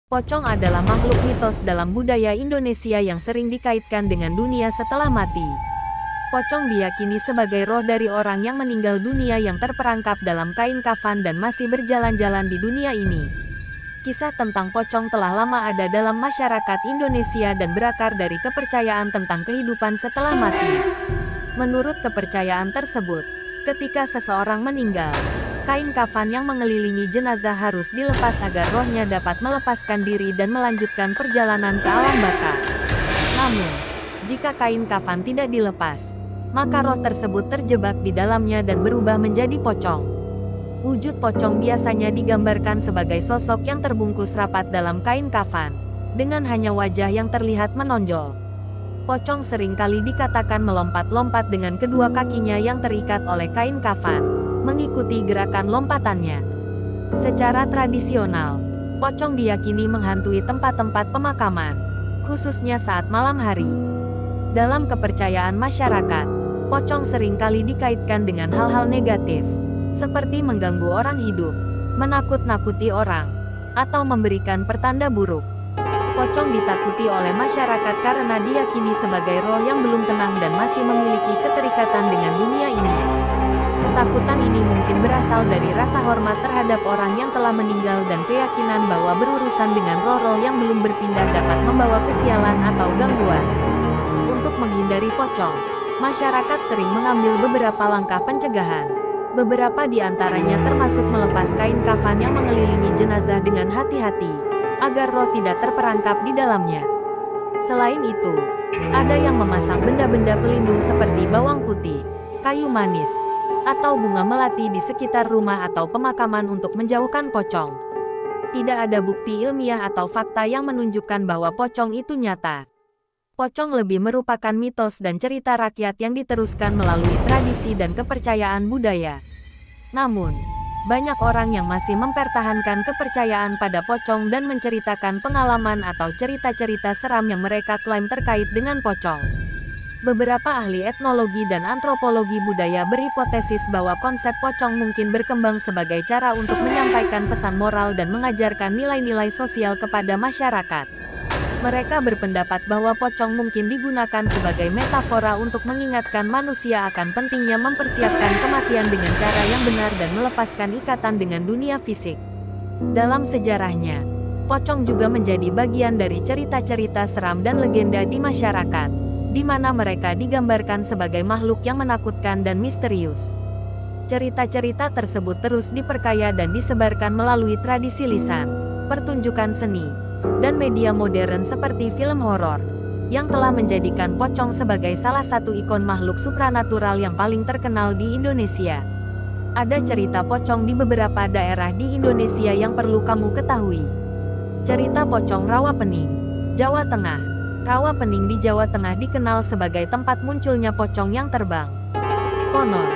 Pocong adalah makhluk mitos dalam budaya Indonesia yang sering dikaitkan dengan dunia setelah mati. Pocong diyakini sebagai roh dari orang yang meninggal dunia yang terperangkap dalam kain kafan dan masih berjalan-jalan di dunia ini. Kisah tentang pocong telah lama ada dalam masyarakat Indonesia dan berakar dari kepercayaan tentang kehidupan setelah mati. Menurut kepercayaan tersebut, ketika seseorang meninggal, kain kafan yang mengelilingi jenazah harus dilepas agar rohnya dapat melepaskan diri dan melanjutkan perjalanan ke alam baka. Namun, jika kain kafan tidak dilepas, maka roh tersebut terjebak di dalamnya dan berubah menjadi pocong. Wujud pocong biasanya digambarkan sebagai sosok yang terbungkus rapat dalam kain kafan, dengan hanya wajah yang terlihat menonjol. Pocong seringkali dikatakan melompat-lompat dengan kedua kakinya yang terikat oleh kain kafan, mengikuti gerakan lompatannya. Secara tradisional, pocong diyakini menghantui tempat-tempat pemakaman, khususnya saat malam hari. Dalam kepercayaan masyarakat, pocong seringkali dikaitkan dengan hal-hal negatif, seperti mengganggu orang hidup, menakut-nakuti orang, atau memberikan pertanda buruk. Pocong ditakuti oleh masyarakat karena diyakini sebagai roh yang belum tenang dan masih memiliki keterikatan dengan dunia ini. Ketakutan ini mungkin berasal dari rasa hormat terhadap orang yang telah meninggal dan keyakinan bahwa berurusan dengan roh-roh yang belum berpindah dapat membawa kesialan atau gangguan. Untuk menghindari pocong, masyarakat sering mengambil beberapa langkah pencegahan. Beberapa di antaranya termasuk melepas kain kafan yang mengelilingi jenazah dengan hati-hati, agar roh tidak terperangkap di dalamnya. Selain itu, ada yang memasang benda-benda pelindung seperti bawang putih, kayu manis, atau bunga melati di sekitar rumah atau pemakaman untuk menjauhkan pocong. Tidak ada bukti ilmiah atau fakta yang menunjukkan bahwa pocong itu nyata. Pocong lebih merupakan mitos dan cerita rakyat yang diteruskan melalui tradisi dan kepercayaan budaya. Namun, banyak orang yang masih mempertahankan kepercayaan pada pocong dan menceritakan pengalaman atau cerita-cerita seram yang mereka klaim terkait dengan pocong. Beberapa ahli etnologi dan antropologi budaya berhipotesis bahwa konsep pocong mungkin berkembang sebagai cara untuk menyampaikan pesan moral dan mengajarkan nilai-nilai sosial kepada masyarakat. Mereka berpendapat bahwa pocong mungkin digunakan sebagai metafora untuk mengingatkan manusia akan pentingnya mempersiapkan kematian dengan cara yang benar dan melepaskan ikatan dengan dunia fisik. Dalam sejarahnya, pocong juga menjadi bagian dari cerita-cerita seram dan legenda di masyarakat, di mana mereka digambarkan sebagai makhluk yang menakutkan dan misterius. Cerita-cerita tersebut terus diperkaya dan disebarkan melalui tradisi lisan, pertunjukan seni, dan media modern seperti film horor, yang telah menjadikan pocong sebagai salah satu ikon makhluk supranatural yang paling terkenal di Indonesia. Ada cerita pocong di beberapa daerah di Indonesia yang perlu kamu ketahui. Cerita pocong Rawapening, Jawa Tengah. Rawapening di Jawa Tengah dikenal sebagai tempat munculnya pocong yang terbang. Konon,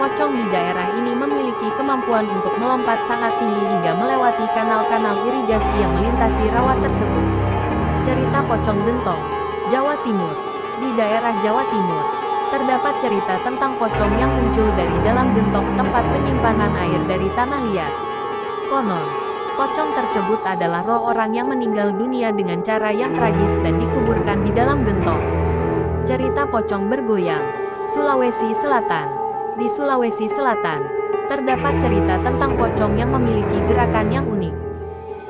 pocong di daerah ini memiliki kemampuan untuk melompat sangat tinggi hingga melewati kanal-kanal irigasi yang melintasi rawa tersebut. Cerita pocong Gentong, Jawa Timur. Di daerah Jawa Timur, terdapat cerita tentang pocong yang muncul dari dalam gentong tempat penyimpanan air dari tanah liat. Konon, pocong tersebut adalah roh orang yang meninggal dunia dengan cara yang tragis dan dikuburkan di dalam gentong. Cerita pocong Bergoyang, Sulawesi Selatan. Di Sulawesi Selatan, terdapat cerita tentang pocong yang memiliki gerakan yang unik.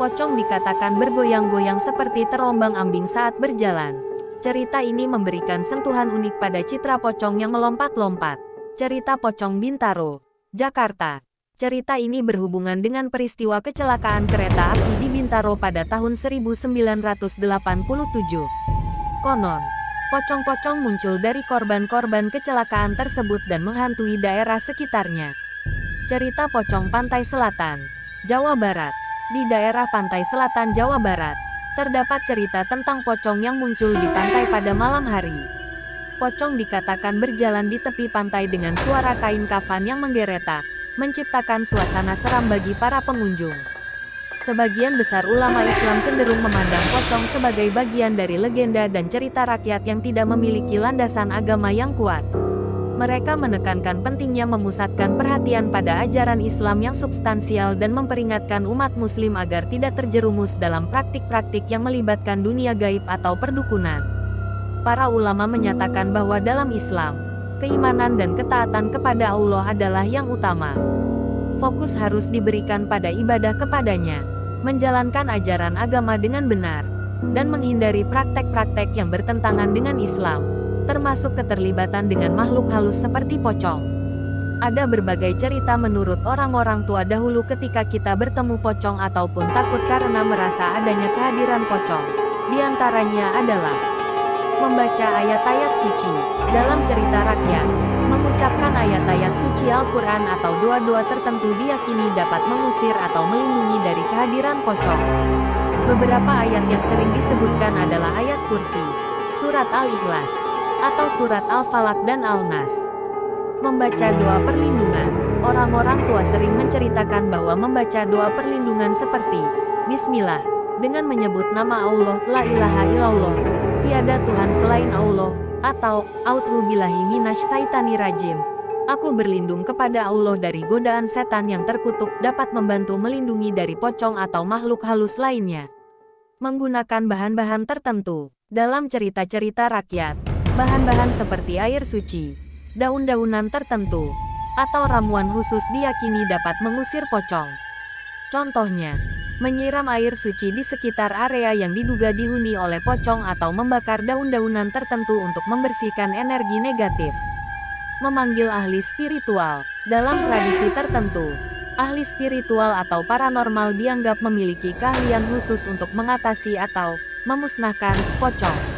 Pocong dikatakan bergoyang-goyang seperti terombang-ambing saat berjalan. Cerita ini memberikan sentuhan unik pada citra pocong yang melompat-lompat. Cerita pocong Bintaro, Jakarta. Cerita ini berhubungan dengan peristiwa kecelakaan kereta api di Bintaro pada tahun 1987. Konon, pocong-pocong muncul dari korban-korban kecelakaan tersebut dan menghantui daerah sekitarnya. Cerita pocong Pantai Selatan, Jawa Barat. Di daerah Pantai Selatan Jawa Barat, terdapat cerita tentang pocong yang muncul di pantai pada malam hari. Pocong dikatakan berjalan di tepi pantai dengan suara kain kafan yang menggeletak, menciptakan suasana seram bagi para pengunjung. Sebagian besar ulama Islam cenderung memandang pocong sebagai bagian dari legenda dan cerita rakyat yang tidak memiliki landasan agama yang kuat. Mereka menekankan pentingnya memusatkan perhatian pada ajaran Islam yang substansial dan memperingatkan umat Muslim agar tidak terjerumus dalam praktik-praktik yang melibatkan dunia gaib atau perdukunan. Para ulama menyatakan bahwa dalam Islam, keimanan dan ketaatan kepada Allah adalah yang utama. Fokus harus diberikan pada ibadah kepadanya, menjalankan ajaran agama dengan benar, dan menghindari praktek-praktek yang bertentangan dengan Islam, termasuk keterlibatan dengan makhluk halus seperti pocong. Ada berbagai cerita menurut orang-orang tua dahulu ketika kita bertemu pocong ataupun takut karena merasa adanya kehadiran pocong. Di antaranya adalah membaca ayat-ayat suci. Dalam cerita rakyat, mengucapkan ayat-ayat suci Al-Quran atau doa-doa tertentu diyakini dapat mengusir atau melindungi dari kehadiran pocong. Beberapa ayat yang sering disebutkan adalah ayat kursi, surat Al-Ikhlas, atau surat Al-Falaq dan Al-Nas. Membaca doa perlindungan. Orang-orang tua sering menceritakan bahwa membaca doa perlindungan seperti Bismillah, dengan menyebut nama Allah, La ilaha illallah, tiada Tuhan selain Allah, atau A'udzubillahi minasyaitonirrajim, aku berlindung kepada Allah dari godaan setan yang terkutuk, dapat membantu melindungi dari pocong atau makhluk halus lainnya. Menggunakan bahan-bahan tertentu. Dalam cerita-cerita rakyat, bahan-bahan seperti air suci, daun-daunan tertentu, atau ramuan khusus diyakini dapat mengusir pocong. Contohnya, menyiram air suci di sekitar area yang diduga dihuni oleh pocong atau membakar daun-daunan tertentu untuk membersihkan energi negatif. Memanggil ahli spiritual. Dalam tradisi tertentu, ahli spiritual atau paranormal dianggap memiliki keahlian khusus untuk mengatasi atau memusnahkan pocong.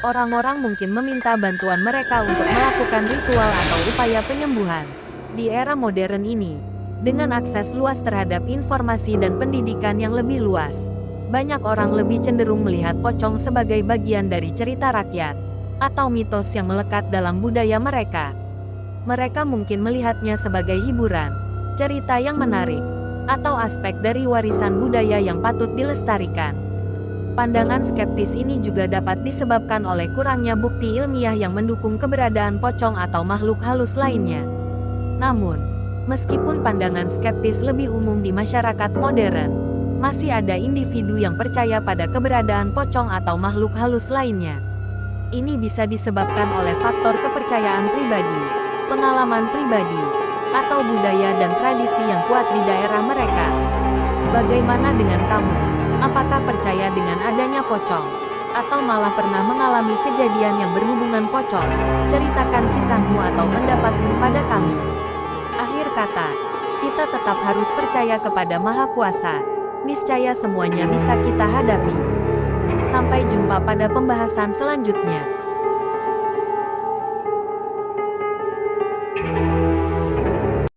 Orang-orang mungkin meminta bantuan mereka untuk melakukan ritual atau upaya penyembuhan. Di era modern ini, dengan akses luas terhadap informasi dan pendidikan yang lebih luas, banyak orang lebih cenderung melihat pocong sebagai bagian dari cerita rakyat atau mitos yang melekat dalam budaya mereka. Mereka mungkin melihatnya sebagai hiburan, cerita yang menarik, atau aspek dari warisan budaya yang patut dilestarikan. Pandangan skeptis ini juga dapat disebabkan oleh kurangnya bukti ilmiah yang mendukung keberadaan pocong atau makhluk halus lainnya. Namun, meskipun pandangan skeptis lebih umum di masyarakat modern, masih ada individu yang percaya pada keberadaan pocong atau makhluk halus lainnya. Ini bisa disebabkan oleh faktor kepercayaan pribadi, pengalaman pribadi, atau budaya dan tradisi yang kuat di daerah mereka. Bagaimana dengan kamu? Apakah percaya dengan adanya pocong? Atau malah pernah mengalami kejadian yang berhubungan pocong? Ceritakan kisahmu atau pendapatmu pada kami. Akhir kata, kita tetap harus percaya kepada Maha Kuasa. Niscaya semuanya bisa kita hadapi. Sampai jumpa pada pembahasan selanjutnya.